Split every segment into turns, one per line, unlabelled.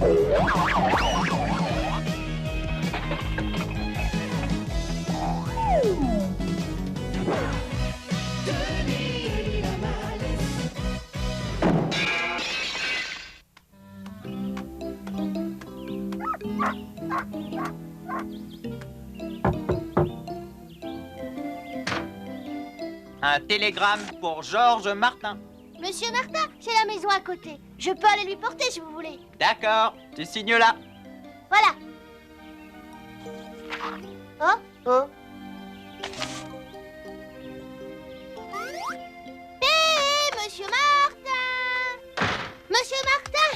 Un télégramme pour Georges Martin.
Monsieur Martin, c'est la maison à côté. Je peux aller lui porter si vous voulez.
D'accord, tu signes là.
Voilà. Oh, oh. Hé, Monsieur Martin! Monsieur Martin!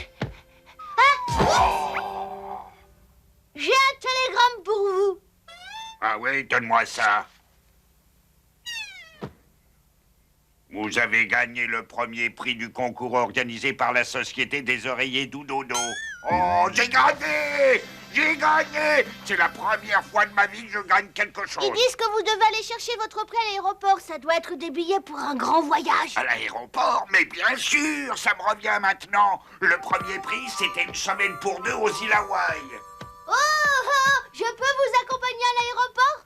Ah! Oups! J'ai un télégramme pour vous.
Ah oui, donne-moi ça. Vous avez gagné le premier prix du concours organisé par la Société des oreillers Doudodo. Oh, j'ai gagné! J'ai gagné! C'est la première fois de ma vie que je gagne quelque chose.
Ils disent que vous devez aller chercher votre prix à l'aéroport. Ça doit être des billets pour un grand voyage.
À l'aéroport? Mais bien sûr, ça me revient maintenant. Le premier prix, c'était une semaine pour deux aux îles Hawaï.
Oh, oh, je peux vous accompagner à l'aéroport?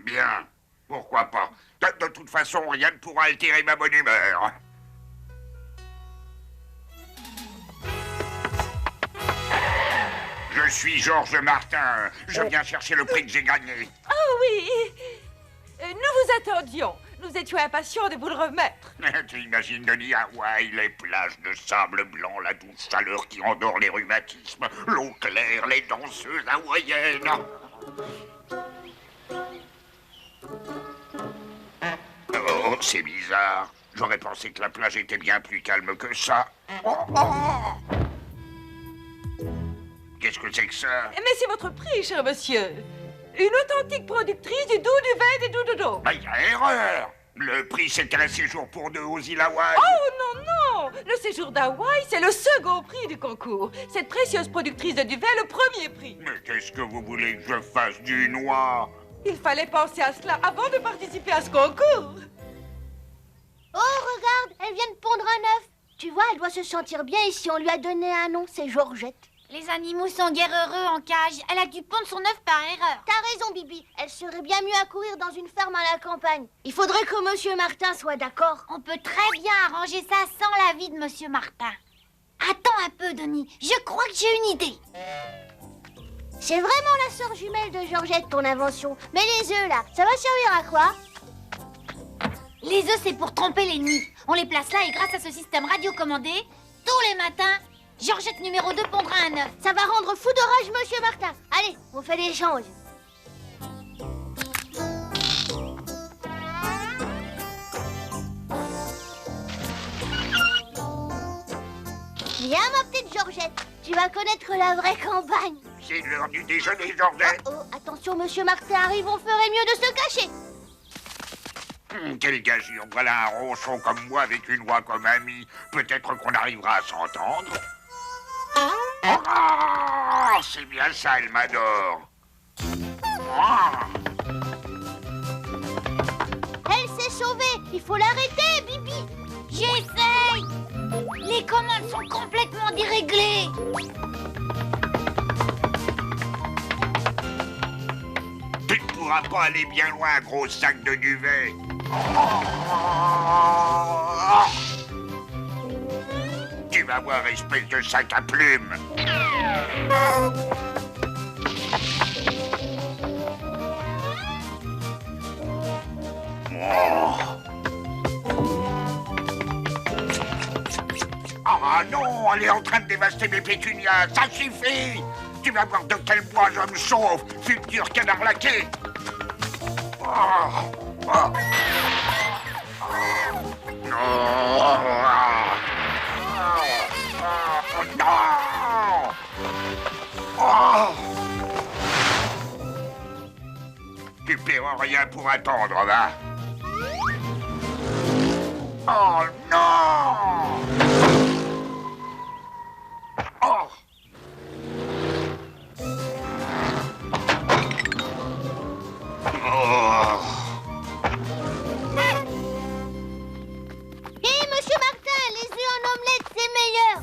Bien, pourquoi pas. De toute façon, rien ne pourra altérer ma bonne humeur. Je suis Georges Martin. Je viens chercher le prix que j'ai gagné.
Oh oui! Nous vous attendions. Nous étions impatients de vous le remettre.
Tu imagines, Denis, Hawaï, les plages de sable blanc, la douce chaleur qui endort les rhumatismes, l'eau claire, les danseuses hawaïennes. Oh, c'est bizarre. J'aurais pensé que la plage était bien plus calme que ça. Oh, oh! Qu'est-ce que c'est que ça?
Mais c'est votre prix, cher monsieur. Une authentique productrice du doux du vin des Doudodo.
Ah, il y a erreur. Le prix, c'était un séjour pour deux aux îles Hawaï.
Oh non, non! Le séjour d'Hawaï, c'est le second prix du concours. Cette précieuse productrice de duvet, le premier prix.
Mais qu'est-ce que vous voulez que je fasse du noix?
Il fallait penser à cela avant de participer à ce concours.
Oh, regarde, elle vient de pondre un œuf. Tu vois, elle doit se sentir bien ici. On lui a donné un nom, c'est Georgette.
Les animaux sont guère heureux en cage. Elle a dû pondre son œuf par erreur.
T'as raison, Bibi. Elle serait bien mieux à courir dans une ferme à la campagne. Il faudrait que Monsieur Martin soit d'accord.
On peut très bien arranger ça sans l'avis de Monsieur Martin. Attends un peu, Denis. Je crois que j'ai une idée.
C'est vraiment la sœur jumelle de Georgette, ton invention. Mais les œufs, là, ça va servir à quoi?
Les œufs, c'est pour tromper les nids. On les place là et grâce à ce système radiocommandé, tous les matins, Georgette numéro 2 pondra un œuf.
Ça va rendre fou de rage Monsieur Martin. Allez, on fait l'échange. Viens, ma petite Georgette. Tu vas connaître la vraie campagne.
C'est l'heure du déjeuner, Georgette.
Oh, oh, attention, Monsieur Martin arrive, on ferait mieux de se cacher.
Quelle gageure. Voilà un ronchon comme moi avec une voix comme ami. Peut-être qu'on arrivera à s'entendre. Ah, c'est bien ça, elle m'adore. Ah.
Elle s'est sauvée. Il faut l'arrêter, Bibi.
J'essaye. Les commandes sont complètement déréglées.
Tu ne pourras pas aller bien loin, gros sac de duvet. Tu vas voir, espèce de sac à plumes. Ah non, elle est en train de dévaster mes pétunias. Ça suffit. Tu vas voir de quel bois je me sauve, futur canard laqué. Non! Tu paieras rien pour attendre, va. Oh non! Oh!
Hé, Monsieur Martin, les œufs en omelette, c'est meilleur.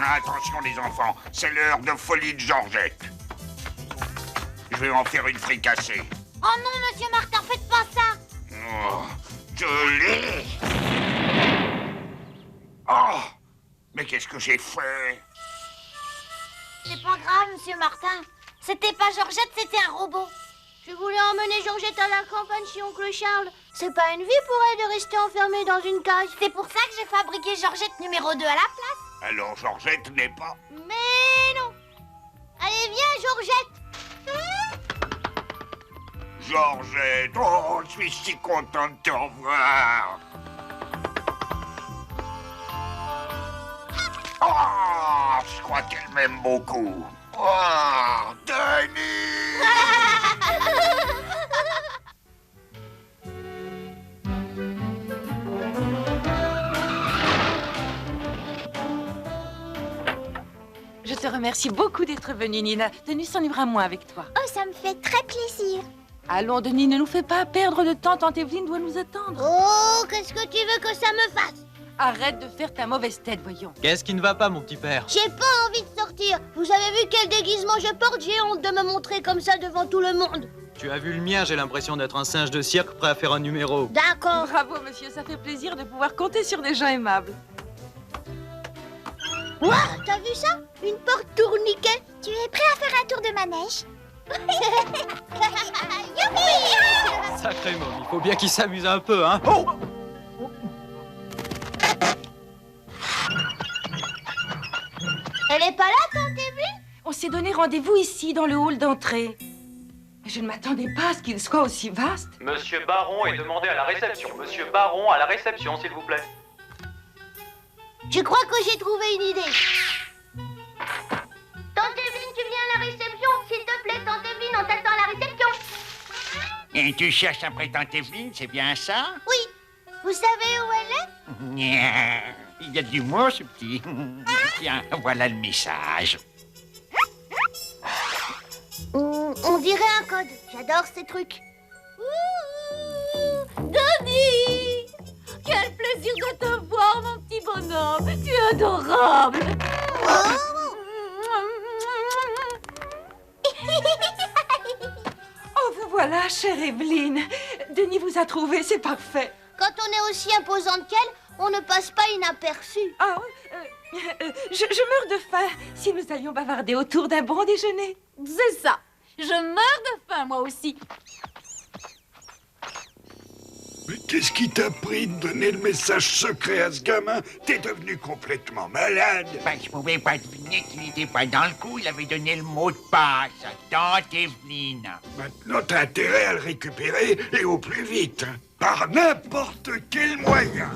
Attention les enfants, c'est l'heure de folie de Georgette. Je vais en faire une fricassée.
Oh non, monsieur Martin, faites pas ça.
Oh, je l'ai. Oh, mais qu'est-ce que j'ai fait?
C'est pas grave, monsieur Martin. C'était pas Georgette, c'était un robot.
Je voulais emmener Georgette à la campagne chez oncle Charles. C'est pas une vie pour elle de rester enfermée dans une cage.
C'est pour ça que j'ai fabriqué Georgette numéro 2 à la place.
Alors Georgette n'est pas...
Mais non. Allez, viens, Georgette.
Georgette, oh, je suis si content de te revoir. Oh, je crois qu'elle m'aime beaucoup. Oh, Denis!
Je te remercie beaucoup d'être venue, Nina. Denis s'ennuiera moins avec toi.
Oh, ça me fait très plaisir.
Allons, Denis, ne nous fais pas perdre de temps. Tante Evelyne doit nous attendre.
Oh, qu'est-ce que tu veux que ça me fasse?
Arrête de faire ta mauvaise tête, voyons.
Qu'est-ce qui ne va pas, mon petit père?
J'ai pas envie de sortir. Vous avez vu quel déguisement je porte? J'ai honte de me montrer comme ça devant tout le monde.
Tu as vu le mien, j'ai l'impression d'être un singe de cirque prêt à faire un numéro.
D'accord.
Bravo, monsieur, ça fait plaisir de pouvoir compter sur des gens aimables.
Ouah, t'as vu ça? Une porte tourniquet. Tu es prêt à faire un tour de manège? Youpi!
Sacré môme, il faut bien qu'il s'amuse un peu, hein. Oh!
Elle est pas là, tante Evelyne?
On s'est donné rendez-vous ici, dans le hall d'entrée. Mais je ne m'attendais pas à ce qu'il soit aussi vaste.
Monsieur Baron est demandé à la réception. Monsieur Baron à la réception, s'il vous plaît.
Je crois que j'ai trouvé une idée. Tante Evelyne, tu viens à la réception? S'il te plaît, tante Evelyne, on t'attend à la réception.
Et tu cherches après tante Evelyne, c'est bien ça?
Oui. Vous savez où elle est?
Il y a du mot, ce petit. Tiens, voilà le message.
On dirait un code. J'adore ces trucs.
Denis! Quel plaisir de te voir, mon petit bonhomme. Tu es adorable.
Oh, vous voilà, chère Evelyne. Denis vous a trouvé, c'est parfait.
Quand on est aussi imposante qu'elle, on ne passe pas inaperçu.
Ah, je meurs de faim. Si nous allions bavarder autour d'un bon déjeuner.
C'est ça. Je meurs de faim, moi aussi.
Mais qu'est-ce qui t'a pris de donner le message secret à ce gamin? T'es devenu complètement malade.
Ben, je pouvais pas deviner qu'il n'était pas dans le coup. Il avait donné le mot de passe à tante Evelyne.
Maintenant, t'as intérêt à le récupérer et au plus vite. Hein. Par n'importe quel moyen.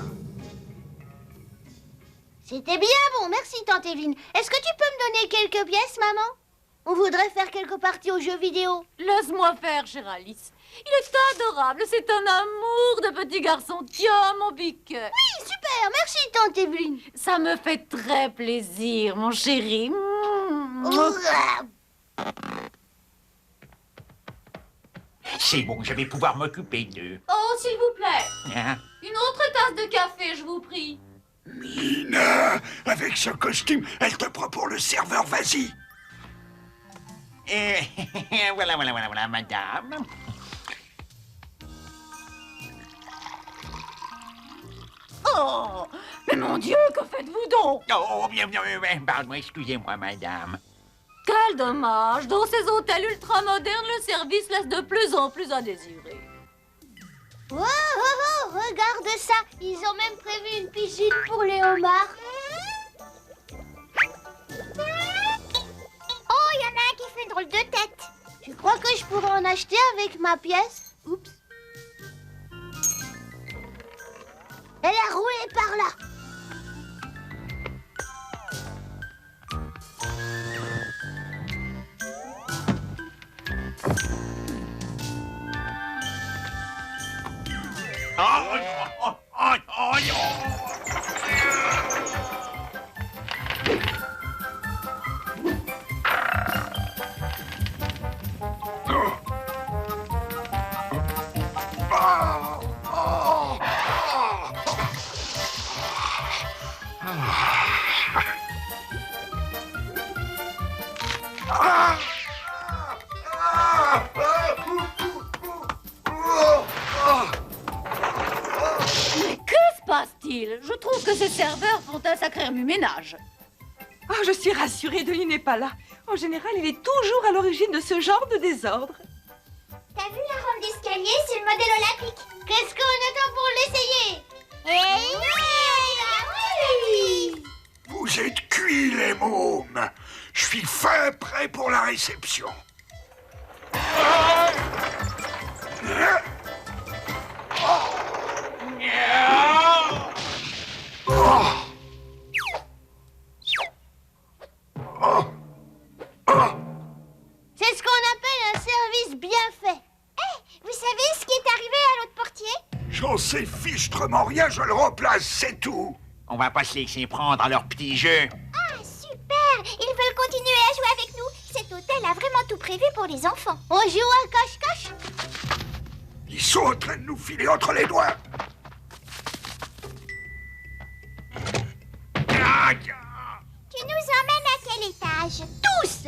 C'était bien bon, merci tante Evelyne. Est-ce que tu peux me donner quelques pièces, maman? On voudrait faire quelques parties aux jeux vidéo.
Laisse-moi faire, chère Alice. Il est adorable, c'est un amour de petit garçon. Tiens, mon biquet.
Oui, super, merci tante Evelyne.
Ça me fait très plaisir, mon chéri.
C'est bon, je vais pouvoir m'occuper d'eux.
Oh, s'il vous plaît.
Hein?
Une autre tasse de café, je vous prie.
Nina, avec ce costume, elle te prend pour le serveur, vas-y.
Voilà, madame.
Oh, mais mon Dieu, que faites-vous donc?
Oh, bien, pardon, excusez-moi, madame.
Quel dommage. Dans ces hôtels ultramodernes, le service laisse de plus en plus à désirer.
Oh, regarde ça. Ils ont même prévu une piscine pour les homards. Oh, il y en a un qui fait une drôle de tête. Tu crois que je pourrais en acheter avec ma pièce? Oups. Elle a roulé par là.
Ah! Ah!
Mais que se passe-t-il? Je trouve que ces serveurs font un sacré remue-ménage.
Oh, je suis rassurée, Denis n'est pas là. En général, il est toujours à l'origine de ce genre de désordre.
T'as vu la rampe d'escalier? C'est le modèle olympique. Qu'est-ce qu'on attend pour l'essayer? Oui!
Vous êtes cuits, les mômes. Je suis fin prêt pour la réception.
C'est ce qu'on appelle un service bien fait. Vous savez ce qui est arrivé à l'autre portier?
J'en sais fichtrement rien, je le remplace, c'est tout.
On va pas se laisser prendre à leur petit jeu.
Ah, super! Ils veulent continuer à jouer avec nous. Cet hôtel a vraiment tout prévu pour les enfants. On joue à cache-cache?
Ils sont en train de nous filer entre les doigts.
Tu nous emmènes à quel étage? Tous!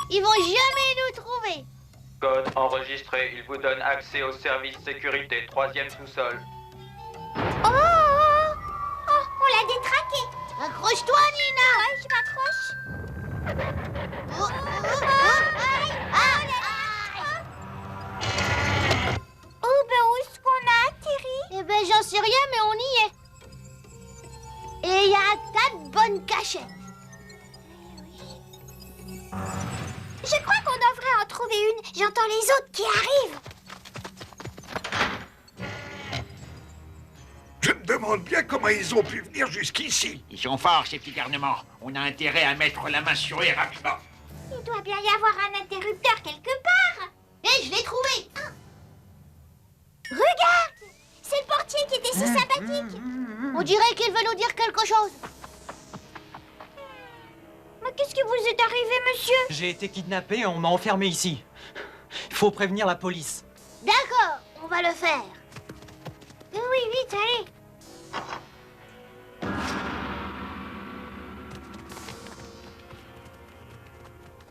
Ils vont jamais nous trouver.
Code enregistré. Il vous donne accès au service sécurité, 3e sous-sol.
Oh, on l'a détraqué. Accroche-toi, Nina. Ouais, je m'accroche. Où est-ce qu'on a atterri? Eh ben, j'en sais rien, mais on y est. Et il y a 4 bonnes cachettes. Je crois qu'on devrait en trouver une. J'entends les autres qui arrivent.
Je me demande bien comment ils ont pu venir jusqu'ici.
Ils sont forts, ces petits garnements. On a intérêt à mettre la main sur eux rapidement.
Il doit bien y avoir un interrupteur quelque part. Et je l'ai trouvé. Regarde, c'est le portier qui était si sympathique. On dirait qu'il veut nous dire quelque chose. Mais qu'est-ce qui vous est arrivé, monsieur?
J'ai été kidnappé et on m'a enfermé ici. Il faut prévenir la police.
D'accord, on va le faire. Oui, vite, allez.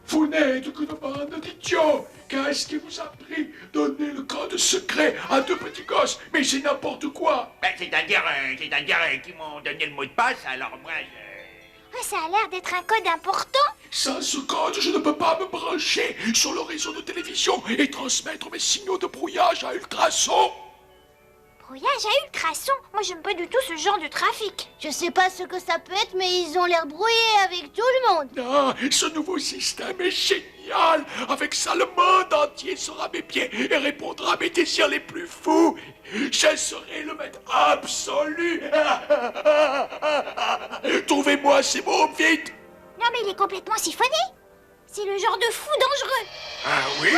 Vous n'êtes qu'une bande d'idiots. Qu'est-ce qui vous a pris? Donner le code secret à 2 petits gosses. Mais c'est n'importe quoi.
Ben, c'est-à-dire qu'ils m'ont donné le mot de passe, alors moi,
Ah, ça a l'air d'être un code important.
Sans ce code, je ne peux pas me brancher sur le réseau de télévision et transmettre mes signaux de brouillage à ultrasons.
Brouillage à ultrasons. Moi, j'aime pas du tout ce genre de trafic. Je sais pas ce que ça peut être, mais ils ont l'air brouillés avec tout le monde.
Ah, ce nouveau système est génial. Avec ça, le monde entier sera à mes pieds et répondra à mes désirs les plus fous. Je serai le maître absolu. Trouvez-moi ces mots vite.
Non, mais il est complètement siphonné. C'est le genre de fou dangereux.
Ah oui?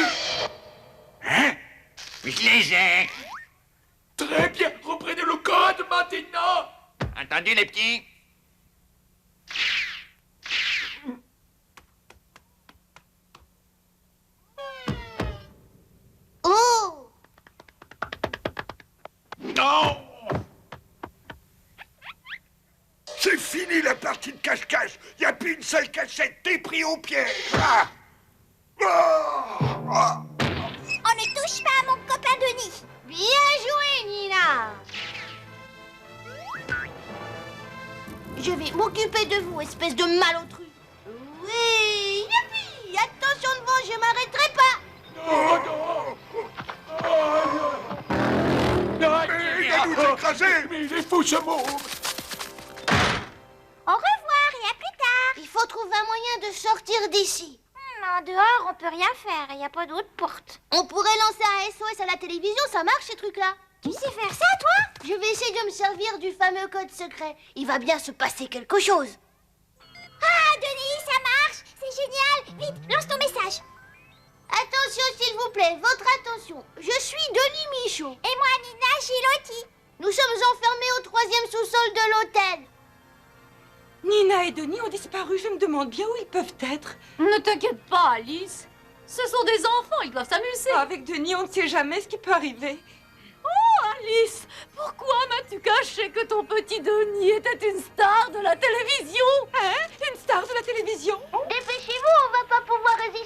hein? Je les ai.
Très bien, reprenez le code maintenant.
Entendu, les petits?
Oh!
Non! C'est fini la partie de cache-cache. Il n'y a plus une seule cachette. T'es pris au piège. Ah! Ah!
On ne touche pas à mon copain Denis. Bien joué, Nina. Je vais m'occuper de vous, espèce de malotru. Oui, youpi! Attention devant, je m'arrêterai pas.
Non, non! Mais il va nous écraser! Mais il est fou, ce môme!
Au revoir et à plus tard. Il faut trouver un moyen de sortir d'ici. En dehors, on peut rien faire, il n'y a pas d'autre porte. On pourrait lancer un SOS à la télévision, ça marche ces trucs-là. Tu sais faire ça, toi? Je vais essayer de me servir du fameux code secret. Il va bien se passer quelque chose. Ah, Denis, ça marche! C'est génial! Vite, lance ton message. Attention, s'il vous plaît, votre attention. Je suis Denis Michaud. Et moi, Nina Gilotti. Nous sommes enfermés au 3e sous-sol de l'hôtel.
Nina et Denis ont disparu. Je me demande bien où ils peuvent être.
Ne t'inquiète pas, Alice. Ce sont des enfants, ils doivent s'amuser.
Avec Denis, on ne sait jamais ce qui peut arriver.
Oh, Alice, pourquoi m'as-tu caché que ton petit Denis était une star de la télévision?
Hein? Une star de la télévision?
Dépêchez-vous, on va pas pouvoir résister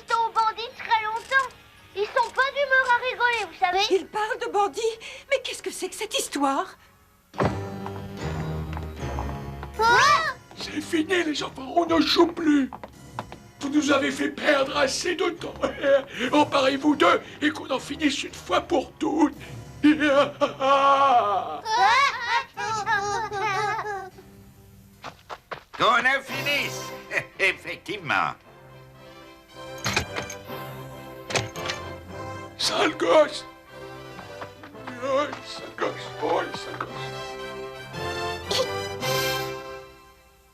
vous savez.
Il parle de bandits. Mais qu'est-ce que c'est que cette histoire?
C'est fini, les enfants, on ne joue plus. Vous nous avez fait perdre assez de temps. Emparez-vous d'eux et qu'on en finisse une fois pour toutes.
Qu'on en finisse. Effectivement.
Sale gosse. Oh, sale gosse. Oh, sale gosse.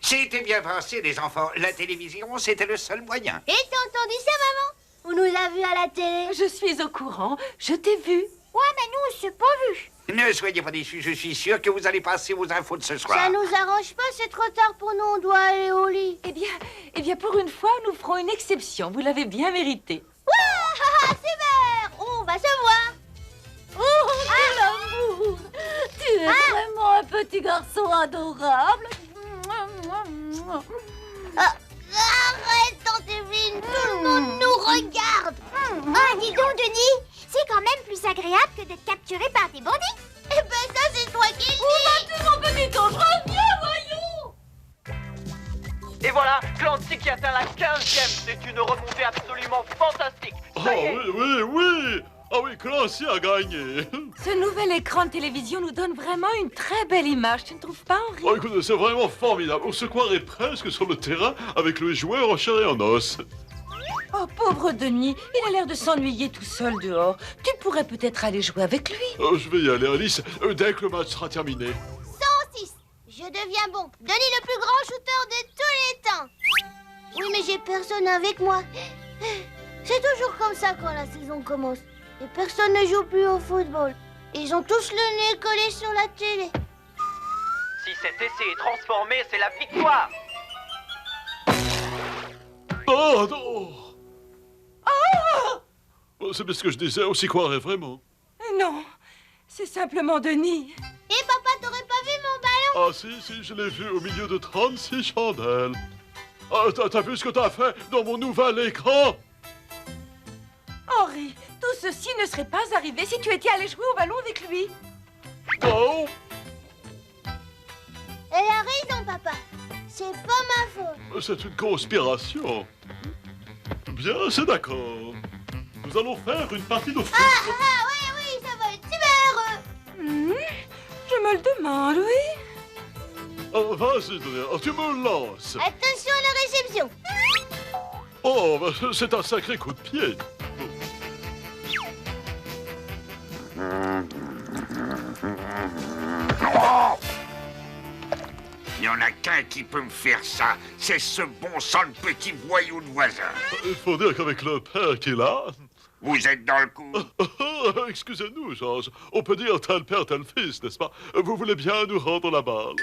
C'était bien pensé, les enfants. La télévision, c'était le seul moyen.
Et t'as entendu ça, maman? On nous a vus à la télé.
Je suis au courant. Je t'ai vu.
Ouais, mais nous, on s'est pas vus.
Ne soyez pas déçus, je suis sûr que vous allez passer aux infos de ce soir.
Ça nous arrange pas, c'est trop tard pour nous, on doit aller au lit.
Eh bien, pour une fois, nous ferons une exception. Vous l'avez bien mérité.
Wouah, super. On va se voir.
Oh, quel amour! Tu es vraiment un petit garçon adorable.
Arrête, Tante Evelyne, tout le monde nous regarde. Ah, dis donc, Denis, c'est quand même plus agréable que d'être capturé par des bandits. Eh ben ça, c'est toi qui le dis.
Mon petit ange, reviens, voyons!
Et voilà, Clancy qui atteint la 15e. C'est une remontée absolument fantastique. Ça y est.
Oui. Ah oui, Clancy a gagné.
Ce nouvel écran de télévision nous donne vraiment une très belle image. Tu ne trouves pas, Henri?
Oh, écoute, c'est vraiment formidable. On se croirait presque sur le terrain avec le joueur en chair et en os.
Oh, pauvre Denis, il a l'air de s'ennuyer tout seul dehors. Tu pourrais peut-être aller jouer avec lui.
Je vais y aller, Alice, dès que le match sera terminé.
106. Je deviens bon. Denis, le plus grand shooter de tous les temps. Oui, mais j'ai personne avec moi. C'est toujours comme ça quand la saison commence. Et personne ne joue plus au football. Ils ont tous le nez collé sur la télé.
Si cet essai est transformé, c'est la victoire.
Oh non! Oh, c'est bien ce que je disais, on s'y croirait vraiment.
Non, c'est simplement Denis.
Et papa, t'aurais pas vu mon ballon?
Ah si, je l'ai vu au milieu de 36 chandelles. Ah, t'as vu ce que t'as fait dans mon nouvel écran?
Henri, tout ceci ne serait pas arrivé si tu étais allé jouer au ballon avec lui.
Oh!
Elle a raison, papa. C'est pas ma faute.
C'est une conspiration. Bien, c'est d'accord. Nous allons faire une partie de foot.
Oui, ça va être super.
Je me le demande, oui.
Oh, vas-y, Denis, tu me lances.
Attention à la réception.
Oh, bah, c'est un sacré coup de pied.
Oh, il n'y en a qu'un qui peut me faire ça. C'est ce bon sang de petit voyou de voisin.
Il faut dire qu'avec le père qu'il a...
Vous êtes dans le coup.
Excusez-nous, Georges. On peut dire tel père, tel fils, n'est-ce pas? Vous voulez bien nous rendre la balle.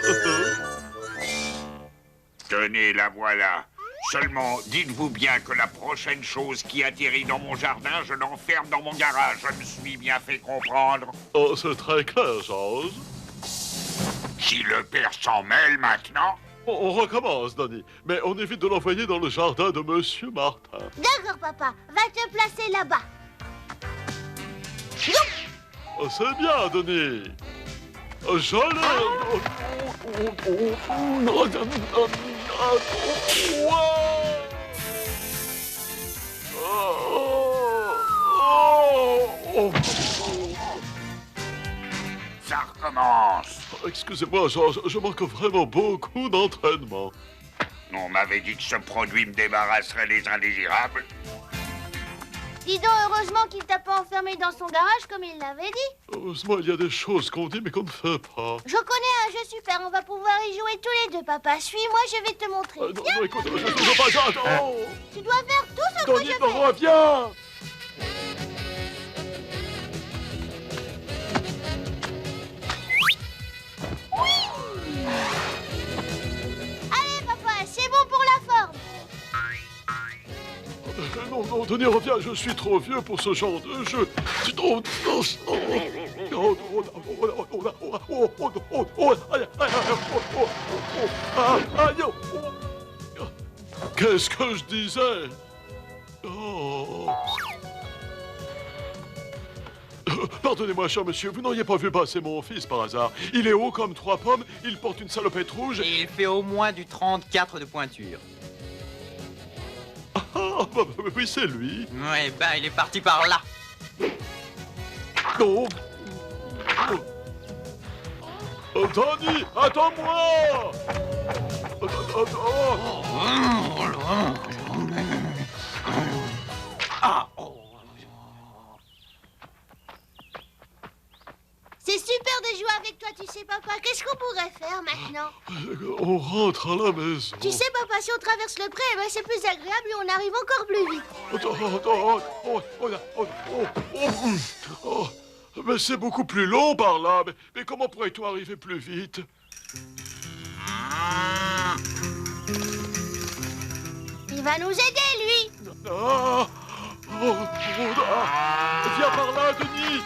Tenez, la voilà. Seulement, dites-vous bien que la prochaine chose qui atterrit dans mon jardin, je l'enferme dans mon garage. Je me suis bien fait comprendre.
Oh, c'est très clair, Georges.
Si le père s'en mêle maintenant...
On recommence, Danny. Mais on évite de l'envoyer dans le jardin de Monsieur Martin.
D'accord, papa. Va te placer là-bas.
Oh, c'est bien, Danny. Joli.
Ça recommence.
Excusez-moi, Georges, je manque vraiment beaucoup d'entraînement.
On m'avait dit que ce produit me débarrasserait des indésirables.
Dis donc, heureusement qu'il t'a pas enfermé dans son garage comme il l'avait dit.
Heureusement, il y a des choses qu'on dit mais qu'on ne fait pas.
Je connais un jeu super, on va pouvoir y jouer tous les deux, papa. Suis-moi, je vais te montrer.
Non, écoute, je ne veux pas... Attends.
Tu dois faire tout ce que je fais.
Reviens.
Allez, papa, c'est bon pour la forme.
Non, Denis, reviens, je suis trop vieux pour ce genre de jeu. C'est trop... Qu'est-ce que je disais? Oh. Pardonnez-moi, cher monsieur, vous n'auriez pas vu passer mon fils par hasard. Il est haut comme 3 pommes, il porte une salopette rouge.
Et il fait au moins du 34 de pointure.
Oui, c'est lui.
Ouais, ben il est parti par là.
Non. Danny, attends-moi.
C'est super de jouer avec toi, tu sais, papa. Qu'est-ce qu'on pourrait faire maintenant?
On rentre à la maison.
Tu sais, papa, si on traverse le pré, eh ben, c'est plus agréable et on arrive encore plus vite.
Mais c'est beaucoup plus long par là. Mais comment pourrait-on arriver plus vite?
Il va nous aider, lui.
Viens par là, Denis.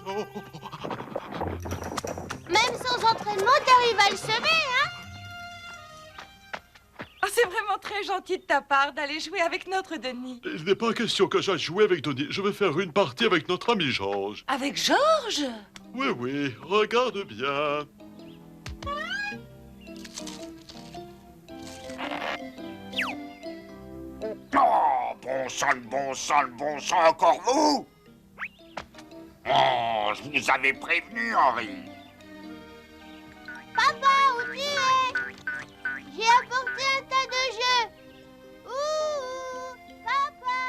Non.
Même sans entraînement, t'arrives à le semer, hein?
Ah, c'est vraiment très gentil de ta part d'aller jouer avec notre Denis.
Il n'est pas question que j'aille jouer avec Denis. Je vais faire une partie avec notre ami Georges.
Avec Georges?
Oui, regarde bien.
Oh, bon sang, encore vous? Oh, je vous avais prévenu, Henri.
Papa, où tu es? J'ai apporté un tas de jeux. Ouh, papa.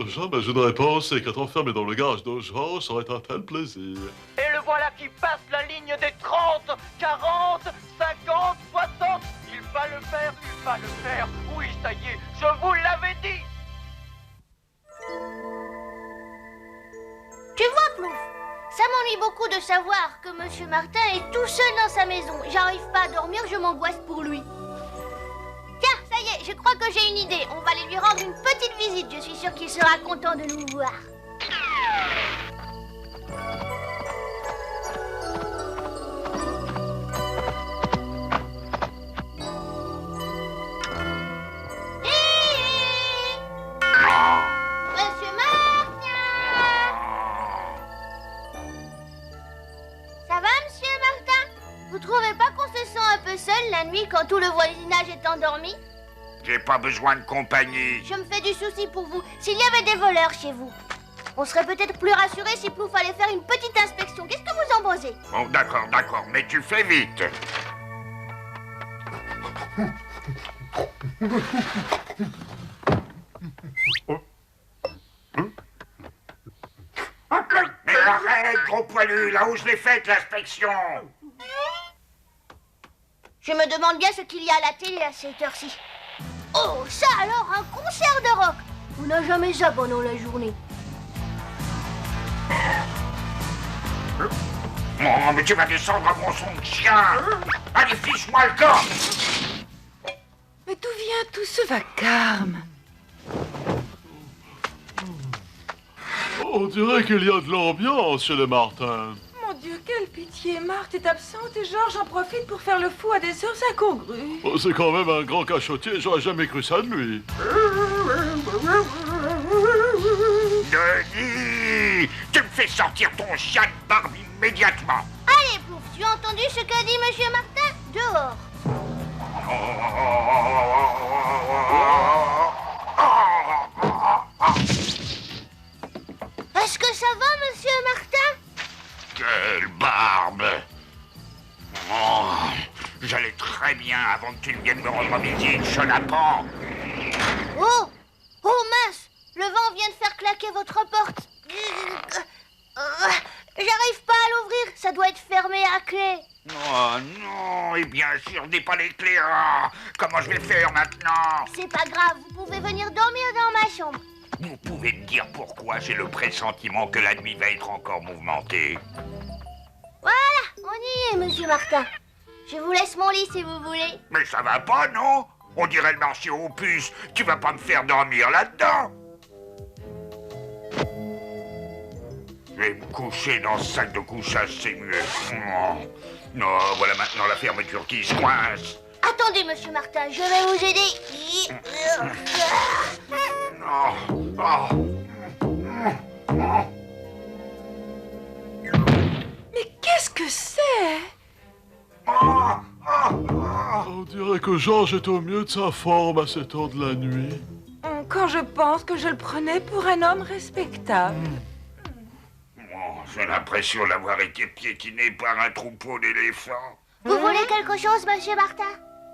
Jamais je n'aurais pensé qu'être enfermé dans le garage de Georges serait un tel plaisir.
Et le voilà qui passe la ligne des 30, 40, 50, 60. Il va le faire, il va le faire. Oui, ça y est, je vous l'avais dit.
Tu vois, Plouf, ça m'ennuie beaucoup de savoir que Monsieur Martin est tout seul dans sa maison. J'arrive pas à dormir, je m'angoisse pour lui. Tiens, ça y est, je crois que j'ai une idée. On va aller lui rendre une petite visite. Je suis sûre qu'il sera content de nous voir. Monsieur Martin! Ça va, Monsieur Martin? Vous trouvez pas qu'on se sent un peu seul la nuit quand tout le voisinage est endormi?
J'ai pas besoin de compagnie.
Je me fais du souci pour vous. S'il y avait des voleurs chez vous, on serait peut-être plus rassurés si Plouf allait faire une petite inspection. Qu'est-ce que vous en pensez?
Bon, d'accord, mais tu fais vite. Mais arrête, gros poilu, là où je l'ai faite, l'inspection.
Je me demande bien ce qu'il y a à la télé à cette heure-ci. Oh, ça alors, un concert de rock! On n'a jamais ça pendant la journée.
Non, mais tu vas descendre à mon son de chien. Allez, fiche-moi le corps.
Mais d'où vient tout ce vacarme?
On dirait qu'il y a de l'ambiance chez les Martin.
Mon Dieu, quelle pitié! Marthe est absente et Georges en profite pour faire le fou à des heures incongrues.
Oh, c'est quand même un grand cachotier, j'aurais jamais cru ça de lui.
Denis, tu me fais sortir ton chien de barbe immédiatement.
Allez, Plouf, tu as entendu ce qu'a dit Monsieur Martin? Dehors. Est-ce que ça va, Monsieur Martin?
Quelle barbe! Oh, j'allais très bien avant que tu ne viennes me rendre visite, chenapan.
Oh! Oh mince! Le vent vient de faire claquer votre porte. J'arrive pas à l'ouvrir, ça doit être fermé à clé.
Oh non, et bien sûr, je n'ai pas les clés. Ah, comment je vais faire maintenant?
C'est pas grave, vous pouvez venir dormir dans ma chambre.
Vous pouvez me dire pourquoi j'ai le pressentiment que la nuit va être encore mouvementée?
Voilà, on y est, Monsieur Martin. Je vous laisse mon lit si vous voulez.
Mais ça va pas, non? On dirait le marché aux puces. Tu vas pas me faire dormir là-dedans? Je vais me coucher dans ce sac de couchage, c'est mieux. Non, voilà maintenant la fermeture qui se coince.
Attendez, Monsieur Martin, je vais vous aider.
Mais qu'est-ce que c'est?
On dirait que Georges est au mieux de sa forme à cette heure de la nuit.
Quand je pense que je le prenais pour un homme respectable.
J'ai l'impression d'avoir été piétiné par un troupeau d'éléphants.
Vous voulez quelque chose, monsieur Martin?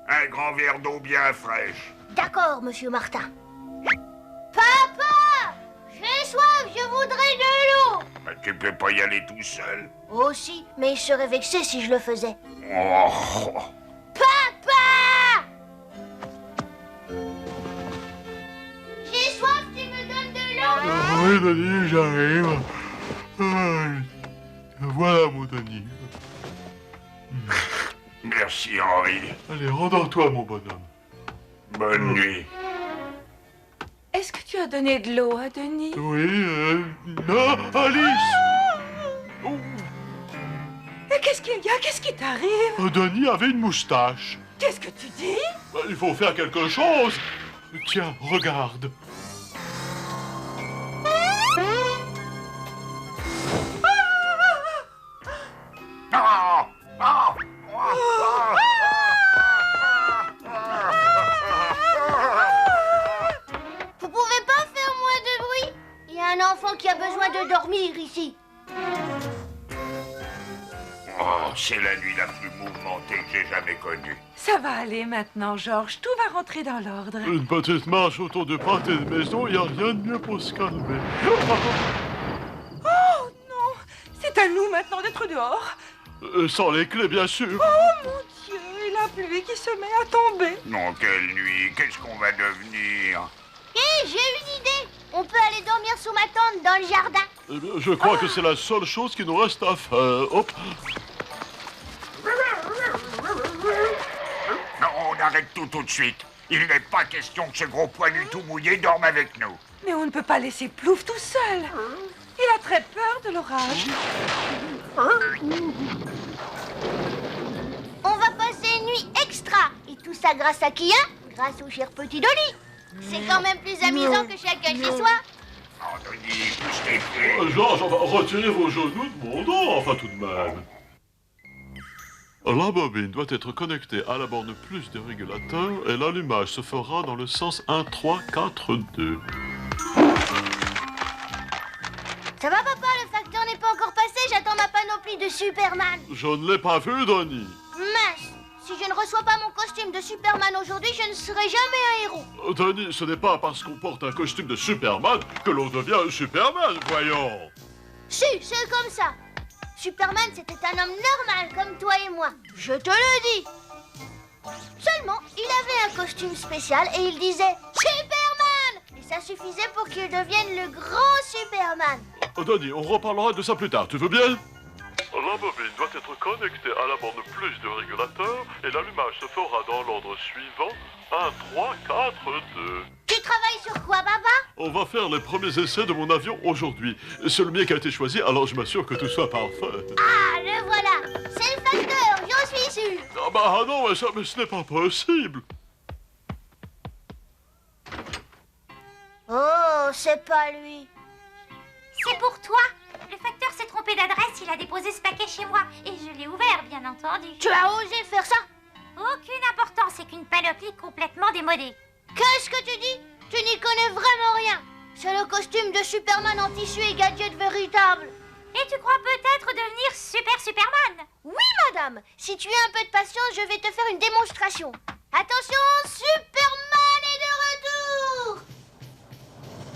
Un grand verre d'eau bien fraîche.
D'accord, monsieur Martin. Papa! J'ai soif, je voudrais de l'eau!
Mais tu peux pas y aller tout seul.
Oh si, mais je serais vexé si je le faisais.
Oh.
Papa! J'ai soif, tu me donnes de l'eau?
Oui, Denis, j'arrive. Voilà, mon Denis.
Merci, Henri.
Allez, rendors-toi, mon bonhomme.
Bonne nuit.
Est-ce que tu as donné de l'eau à Denis?
Oui, non, Alice!
Mais qu'est-ce qu'il y a? Qu'est-ce qui t'arrive?
Denis avait une moustache.
Qu'est-ce que tu dis?
Il faut faire quelque chose. Tiens, regarde.
Vous pouvez pas faire moins de bruit? Il y a un enfant qui a besoin de dormir ici.
Oh, c'est la nuit la plus mouvementée que j'ai jamais connue.
Ça va aller maintenant, Georges. Tout va rentrer dans l'ordre.
Une petite marche autour du pâté de maison, il n'y a rien de mieux pour se calmer.
Oh non! C'est à nous maintenant d'être dehors.
Sans les clés, bien sûr.
Oh mon Dieu! Et la pluie qui se met à tomber.
Non, quelle nuit. Qu'est-ce qu'on va devenir?
Hé, j'ai une idée. On peut aller dormir sous ma tente dans le jardin.
Eh bien, je crois que c'est la seule chose qui nous reste à faire. Hop.
Non, on arrête tout de suite. Il n'est pas question que ce gros poilu tout mouillé dorme avec nous.
Mais on ne peut pas laisser Plouf tout seul. Il a très peur de l'orage.
On va passer une nuit extra. Et tout ça grâce à qui, hein? Grâce au cher petit Dolly. C'est quand même plus amusant que chacun chez soi.
Oh, Denis, pousse tes pieds.
Georges, retirez vos genoux de mon dos, enfin tout de même. La bobine doit être connectée à la borne plus des régulateurs et l'allumage se fera dans le sens 1, 3, 4, 2.
Ça va, papa? Le facteur n'est pas encore passé. J'attends ma panoplie de Superman.
Je ne l'ai pas vu, Denis.
Mince. Si je ne reçois pas mon costume de Superman aujourd'hui, je ne serai jamais un héros.
Denis, ce n'est pas parce qu'on porte un costume de Superman que l'on devient Superman, voyons.
Si, c'est comme ça. Superman, c'était un homme normal comme toi et moi. Je te le dis. Seulement, il avait un costume spécial et il disait Superman. Et ça suffisait pour qu'il devienne le grand Superman.
Denis, on reparlera de ça plus tard, tu veux bien? La bobine doit être connectée à la borne plus de régulateur et l'allumage se fera dans l'ordre suivant 1, 3, 4, 2.
Tu travailles sur quoi, Baba?
On va faire les premiers essais de mon avion aujourd'hui. C'est le mien qui a été choisi, alors je m'assure que tout soit parfait.
Ah, le voilà. C'est le facteur, j'en suis sûr.
Ah bah non, mais ce n'est pas possible.
Oh, c'est pas lui.
C'est pour toi. Le facteur s'est trompé d'adresse, il a déposé ce paquet chez moi. Et je l'ai ouvert, bien entendu.
Tu as osé faire ça?
Aucune importance, c'est qu'une panoplie complètement démodée.
Qu'est-ce que tu dis? Tu n'y connais vraiment rien. C'est le costume de Superman en tissu et gadget véritable.
Et tu crois peut-être devenir Superman?
Oui, madame. Si tu as un peu de patience, je vais te faire une démonstration. Attention, Superman est de retour.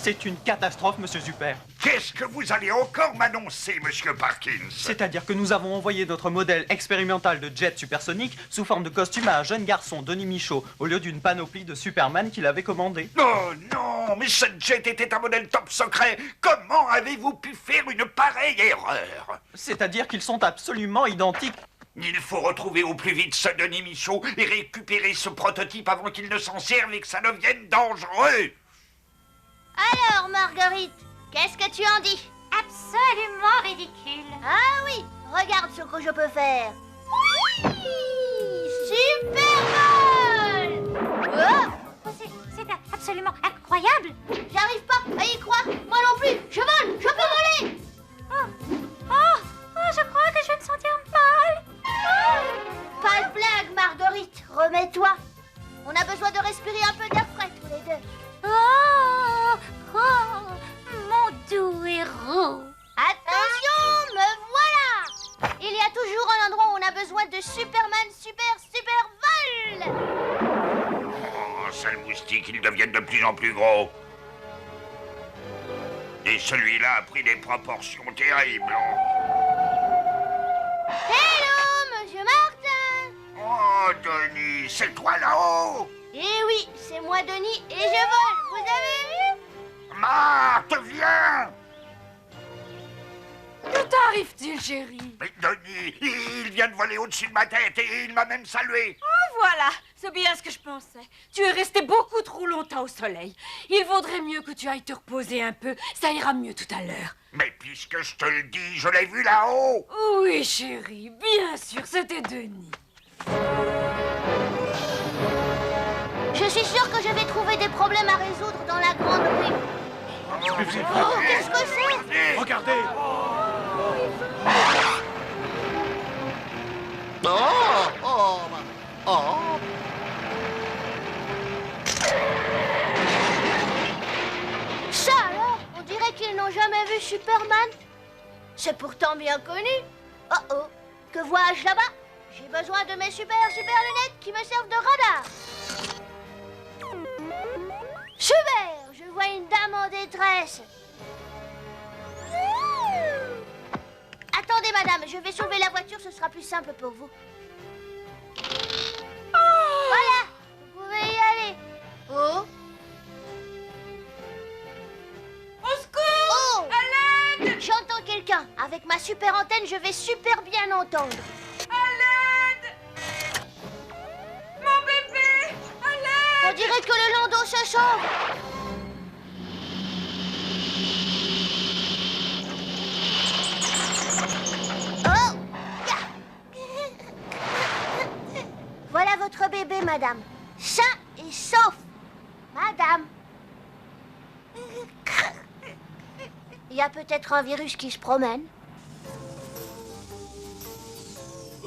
C'est une catastrophe, monsieur Super.
Qu'est-ce que vous allez encore m'annoncer, monsieur Parkins?
C'est-à-dire que nous avons envoyé notre modèle expérimental de jet supersonique sous forme de costume à un jeune garçon, Denis Michaud, au lieu d'une panoplie de Superman qu'il avait commandé.
Oh non, mais ce jet était un modèle top secret. Comment avez-vous pu faire une pareille erreur?
C'est-à-dire qu'ils sont absolument identiques.
Il faut retrouver au plus vite ce Denis Michaud et récupérer ce prototype avant qu'il ne s'en serve et que ça devienne dangereux.
Alors, Marguerite, qu'est-ce que tu en dis?
Absolument ridicule.
Ah oui, regarde ce que je peux faire. Oui, Superman! Oh,
C'est absolument incroyable.
J'arrive pas à y croire. Moi non plus. Je vole. Je peux voler.
Je crois que je vais me sentir mal.
Pas de blague, Marguerite. Remets-toi. On a besoin de respirer un peu d'air frais tous les deux.
Mon doux héros.
Attention, me voilà. Il y a toujours un endroit où on a besoin de Superman super vol.
Oh, sale moustique, ils deviennent de plus en plus gros. Et celui-là a pris des proportions terribles.
Hello, Monsieur Martin.
Oh, Denis, c'est toi là-haut?
Eh oui, c'est moi, Denis, et je vole. Vous avez vu?
Marthe, viens!
Que t'arrive-t-il, chérie?
Mais Denis, il vient de voler au-dessus de ma tête et il m'a même salué.
Voilà, c'est bien ce que je pensais. Tu es resté beaucoup trop longtemps au soleil. Il vaudrait mieux que tu ailles te reposer un peu. Ça ira mieux tout à l'heure.
Mais puisque je te le dis, je l'ai vu là-haut.
Oui, chérie, bien sûr, c'était Denis.
Je suis sûre que je vais trouver des problèmes à résoudre dans la grande rue. Oh, qu'est-ce que c'est?
Regardez.
Ça alors, on dirait qu'ils n'ont jamais vu Superman. C'est pourtant bien connu. Oh oh, que vois-je là-bas? J'ai besoin de mes super lunettes qui me servent de radar. Super, je vois une dame en détresse. Attendez madame, je vais sauver la voiture, ce sera plus simple pour vous. Voilà, vous pouvez y aller. Oh.
Au secours!
Oh!
À l'aide!
J'entends quelqu'un. Avec ma super antenne, je vais super bien entendre.
À l'aide! Mon bébé! À l'aide!
On dirait que le landau se sauve. Oh! Voilà votre bébé, madame. Sain et sauf. Madame. Il y a peut-être un virus qui se promène.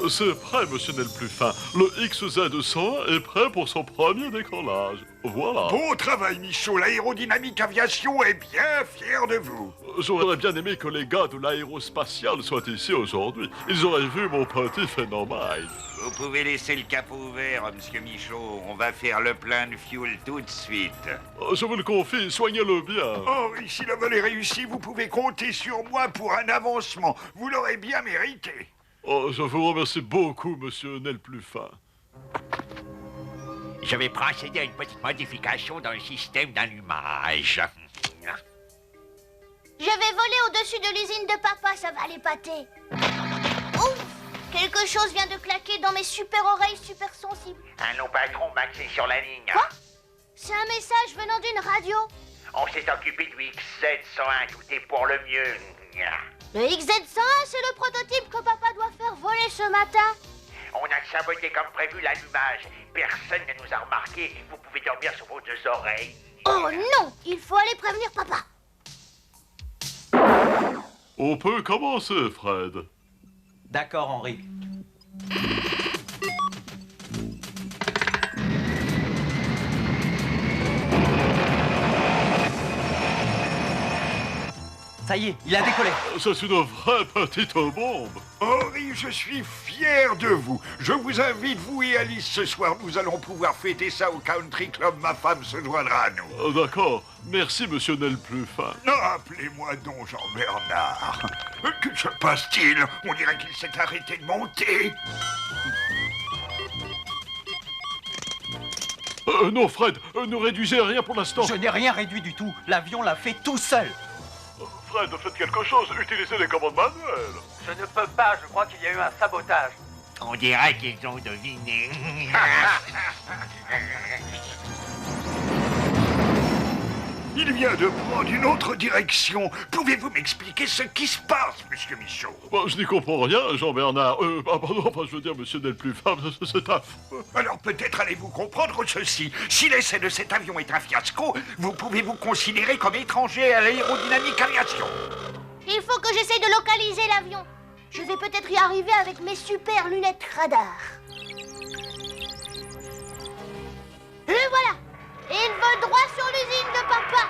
C'est prêt, monsieur Nel plus fin. Le XZ100 est prêt pour son premier décollage. Voilà.
Bon travail, Michaud. L'aérodynamique aviation est bien fière de vous.
J'aurais bien aimé que les gars de l'aérospatiale soient ici aujourd'hui. Ils auraient vu mon petit phénomène.
Vous pouvez laisser le capot ouvert, monsieur Michaud. On va faire le plein de fuel tout de suite.
Je vous le confie, soignez-le bien.
Oh, et si le vol est réussi, vous pouvez compter sur moi pour un avancement. Vous l'aurez bien mérité.
Oh, je vous remercie beaucoup, monsieur Nel plus fin.
Je vais procéder à une petite modification dans le système d'allumage.
Je vais voler au-dessus de l'usine de papa, ça va l'épater. Ouf! Quelque chose vient de claquer dans mes super oreilles super sensibles.
Allô, patron, Max est sur la ligne.
Quoi? C'est un message venant d'une radio.
On s'est occupé du XZ101, tout est pour le mieux.
Le XZ101, c'est le prototype que papa doit faire voler ce matin.
On a saboté comme prévu l'allumage. Personne ne nous a remarqué. Vous pouvez dormir sur vos deux oreilles.
Oh non! Il faut aller prévenir papa.
On peut commencer, Fred.
D'accord, Henri. Ça y est, il a décollé.
C'est une vraie petite bombe.
Henri, je suis fier de vous. Je vous invite, vous et Alice, ce soir. Nous allons pouvoir fêter ça au Country Club. Ma femme se joindra à nous.
D'accord. Merci, monsieur Nel plus fin.
Non, appelez-moi donc Jean-Bernard. Que se passe-t-il? On dirait qu'il s'est arrêté de monter.
Non, Fred, ne réduisez rien pour l'instant.
Je n'ai rien réduit du tout. L'avion l'a fait tout seul.
Fred, faites quelque chose. Utilisez les commandes manuelles.
Je ne peux pas, je crois qu'il y a eu un sabotage.
On dirait qu'ils ont deviné. Il vient de prendre une autre direction. Pouvez-vous m'expliquer ce qui se passe, monsieur Michaud?
Bon, je n'y comprends rien, Jean-Bernard. Pardon, enfin, je veux dire, monsieur Delplufard, c'est affreux.
Alors peut-être allez-vous comprendre ceci. Si l'essai de cet avion est un fiasco, vous pouvez vous considérer comme étranger à l'aérodynamique aviation.
Il faut que j'essaye de localiser l'avion. Je vais peut-être y arriver avec mes super lunettes radar. Le voilà. Et il vole droit sur l'usine de papa.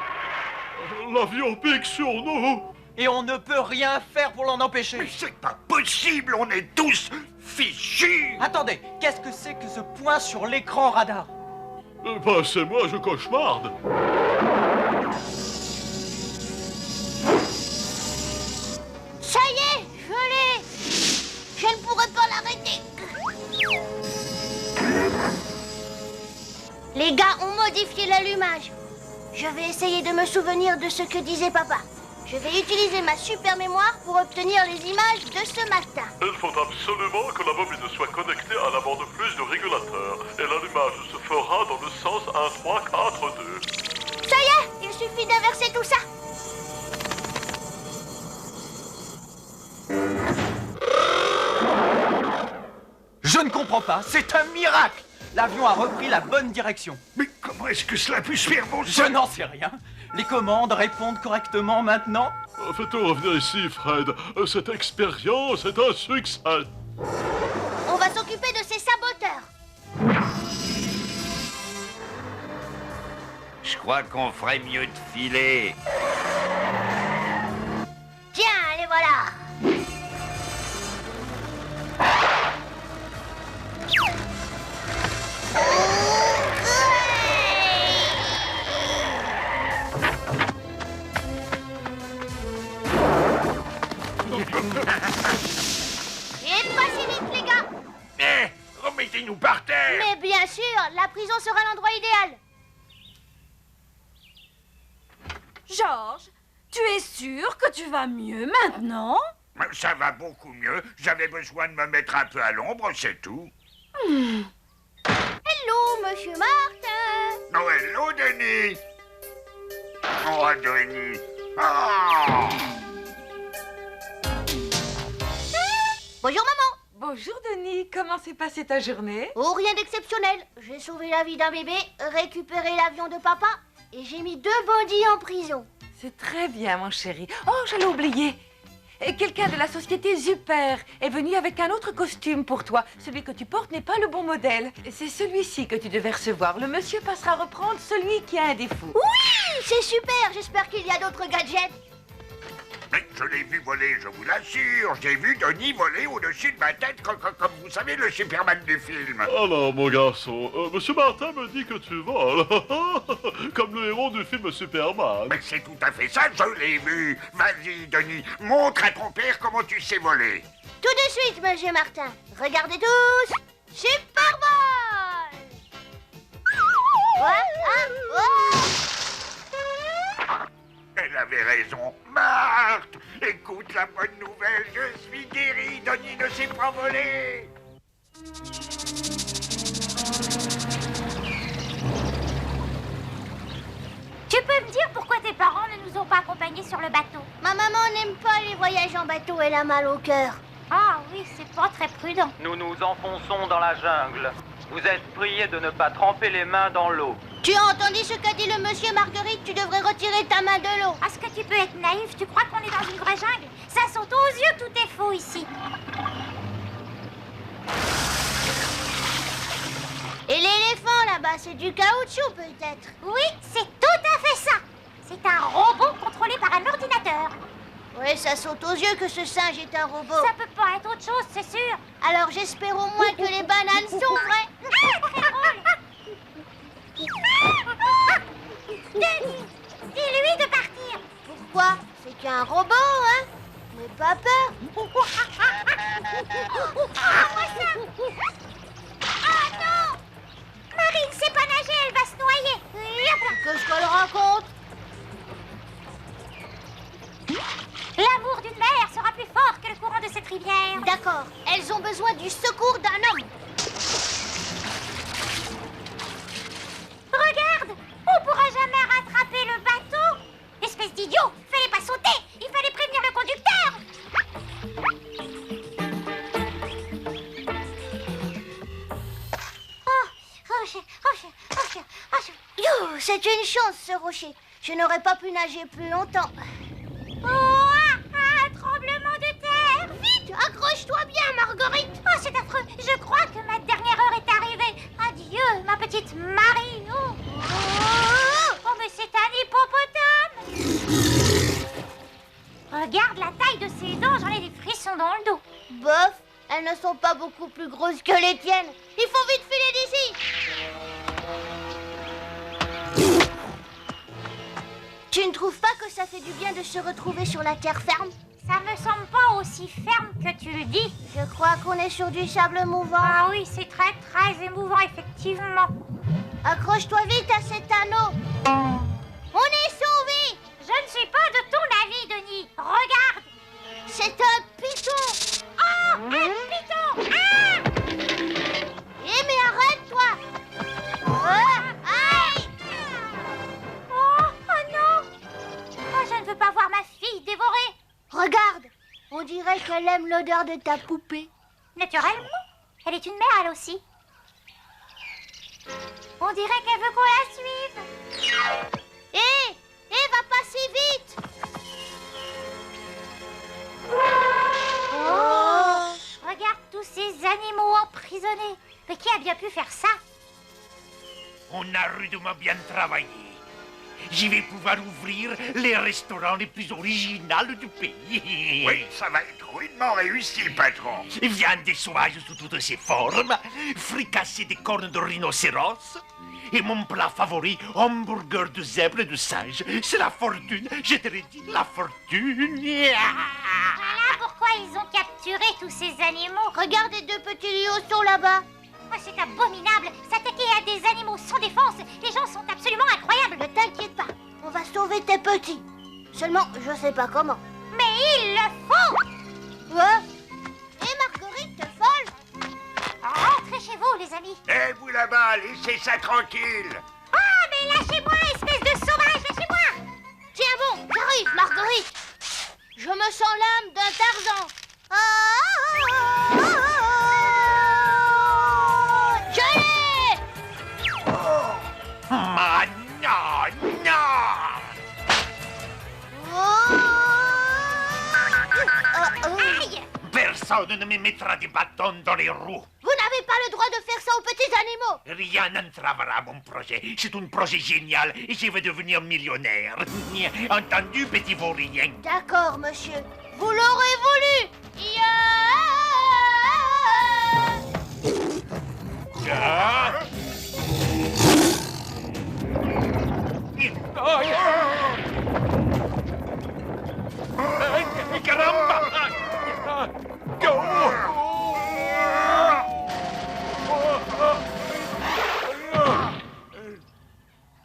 L'avion pique sur nous.
Et on ne peut rien faire pour l'en empêcher.
Mais c'est pas possible, on est tous fichus.
Attendez, qu'est-ce que c'est que ce point sur l'écran radar?
C'est moi, je cauchemarde.
Ça y est, je l'ai. Je ne pourrai pas l'arrêter. Les gars ont modifié l'allumage. Je vais essayer de me souvenir de ce que disait papa. Je vais utiliser ma super mémoire pour obtenir les images de ce matin.
Il faut absolument que la bobine soit connectée à la bande plus de régulateur. Et l'allumage se fera dans le sens 1, 3, 4, 2.
Ça y est, il suffit d'inverser tout ça.
Je ne comprends pas, c'est un miracle. L'avion a repris la bonne direction.
Mais comment est-ce que cela a pu se faire, bon
Je
sang?
n'en sais rien. Les commandes répondent correctement maintenant.
Fais-toi revenir ici, Fred. Cette expérience est un succès.
On va s'occuper de ces saboteurs.
Je crois qu'on ferait mieux de filer.
Tiens, les voilà. Et pas si vite, les gars.
Remettez-nous par terre.
Mais bien sûr, la prison sera l'endroit idéal.
Georges, tu es sûr que tu vas mieux maintenant?
Ça va beaucoup mieux. J'avais besoin de me mettre un peu à l'ombre, c'est tout.
Hello, monsieur Martin.
Oh, hello, Denis. Oh, Denis. Oh.
Bonjour, maman.
Bonjour, Denis. Comment s'est passée ta journée?
Oh, rien d'exceptionnel. J'ai sauvé la vie d'un bébé, récupéré l'avion de papa et j'ai mis 2 bandits en prison.
C'est très bien, mon chéri. Oh, j'allais oublier. Quelqu'un de la société Super est venu avec un autre costume pour toi. Celui que tu portes n'est pas le bon modèle. C'est celui-ci que tu devais recevoir. Le monsieur passera reprendre celui qui a un défaut.
Oui, c'est super. J'espère qu'il y a d'autres gadgets.
Mais je l'ai vu voler, je vous l'assure. J'ai vu Denis voler au-dessus de ma tête, comme vous savez, le Superman du film.
Alors, mon garçon, monsieur Martin me dit que tu voles. Comme le héros du film Superman.
Mais c'est tout à fait ça, je l'ai vu. Vas-y, Denis, montre à ton père comment tu sais voler.
Tout de suite, monsieur Martin. Regardez tous. Superball. Quoi? Ah, oh.
Elle avait raison. Marthe, écoute la bonne nouvelle, je suis guéri, Denis ne s'est pas volé.
Tu peux me dire pourquoi tes parents ne nous ont pas accompagnés sur le bateau?
Ma maman n'aime pas les voyages en bateau, elle a mal au cœur.
Ah oui, c'est pas très prudent.
Nous nous enfonçons dans la jungle. Vous êtes priés de ne pas tremper les mains dans l'eau.
Tu as entendu ce qu'a dit le monsieur Marguerite? Tu devrais retirer ta main de l'eau.
Est-ce que tu peux être naïf? Tu crois qu'on est dans une vraie jungle? Ça saute aux yeux que tout est faux ici.
Et l'éléphant là-bas, c'est du caoutchouc peut-être?
Oui, c'est tout à fait ça. C'est un robot contrôlé par un ordinateur.
Oui, ça saute aux yeux que ce singe est un robot.
Ça peut pas être autre chose, c'est sûr.
Alors j'espère au moins que les bananes sont vraies.
Ah, très drôle. Denis, dis-lui de partir.
Pourquoi? C'est qu'un robot, hein? N'aie pas peur.
Moi ça. Oh non! Marine sait pas nager, elle va se noyer.
Qu'est-ce qu'elle raconte?
L'amour d'une mère sera plus fort que le courant de cette rivière.
D'accord, elles ont besoin du secours d'un homme.
Regarde, on pourra jamais rattraper le bateau.
idiot! Fallait pas sauter! Il fallait prévenir le conducteur! C'est une chance, ce rocher. Je n'aurais pas pu nager plus longtemps. Un tremblement de terre! Vite, accroche-toi bien, Marguerite! Oh, c'est affreux. Je crois que ma dernière heure est arrivée. Adieu, ma petite Marie. Oh, mais c'est un hippopotame! Regarde la taille de ses dents, j'en ai des frissons dans le dos. Bof, elles ne sont pas beaucoup plus grosses que les tiennes. Il faut vite filer d'ici! Tu ne trouves pas que ça fait du bien de se retrouver sur la terre ferme? Ça me semble pas aussi ferme que tu le dis. Je crois qu'on est sur du sable mouvant. Ah oui, c'est très émouvant, effectivement. Accroche-toi vite à cet anneau. On est sauvés! Je ne suis pas de ton avis, Denis. Regarde! C'est un python! Oh! Un python! Ah! Eh, mais arrête-toi! Aïe! Oh non! Oh, je ne veux pas voir ma fille dévorée! Regarde! On dirait qu'elle aime l'odeur de ta poupée. Naturellement. Elle est une mère, elle aussi. On dirait qu'elle veut qu'on la suive. Hé! Va pas si vite! Oh! Regarde tous ces animaux emprisonnés. Mais qui a bien pu faire ça?
On a rudement bien travaillé. Je vais pouvoir ouvrir les restaurants les plus originaux du pays. Oui, ça va être rudement réussi, patron. Viande des sauvages sous toutes ses formes, fricassé des cornes de rhinocéros, et mon plat favori, hamburger de zèbre et de singe. C'est la fortune, je te l'ai dit, la fortune.
Voilà pourquoi ils ont capturé tous ces animaux. Regarde les deux petits liossons là-bas. Oh, c'est abominable. S'attaquer à des animaux sans défense. Les gens sont absolument incroyables. Ne t'inquiète pas, on va sauver tes petits. Seulement, je sais pas comment. Mais il le faut. Ouais. Et Marguerite, t'es folle? Rentrez chez vous, les amis.
Eh, vous là-bas, laissez ça tranquille.
Oh, mais lâchez-moi, espèce de sauvage, lâchez-moi. Tiens bon, j'arrive, Marguerite. Je me sens l'âme d'un Tarzan. Je l'ai!
Non.
Aïe!
Personne ne me mettra des bâtons dans les roues.
Vous n'avez pas le droit de faire ça aux petits animaux.
Rien n'entravera mon projet. C'est un projet génial et je vais devenir millionnaire. Entendu, petit vaurien?
D'accord, monsieur. Vous l'aurez voulu.
Caramba!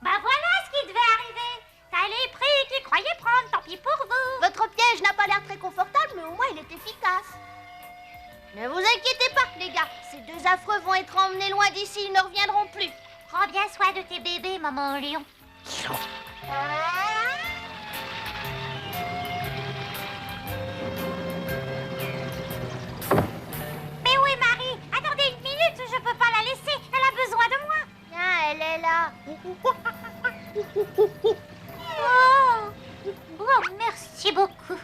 Bah voilà ce qui devait arriver. T'as les prix qu'ils croyaient prendre, tant pis pour vous. Votre piège n'a pas l'air très confortable, mais au moins il est efficace. Ne vous inquiétez pas, les gars. Ces deux affreux vont être emmenés loin d'ici, ils ne reviendront plus. Prends bien soin de tes bébés, maman lion. Mais où est Marie? Attendez une minute, je peux pas la laisser. Elle a besoin de moi. Tiens, elle est là. Oh, merci beaucoup.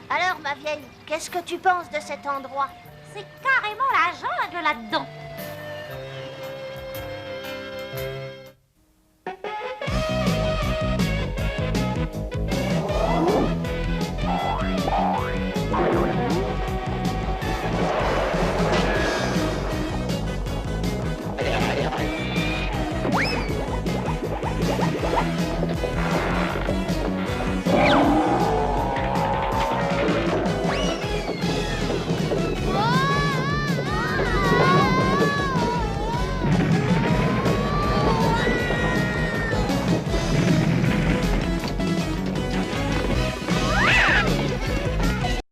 Alors, ma vieille, qu'est-ce que tu penses de cet endroit? C'est carrément la jungle là-dedans.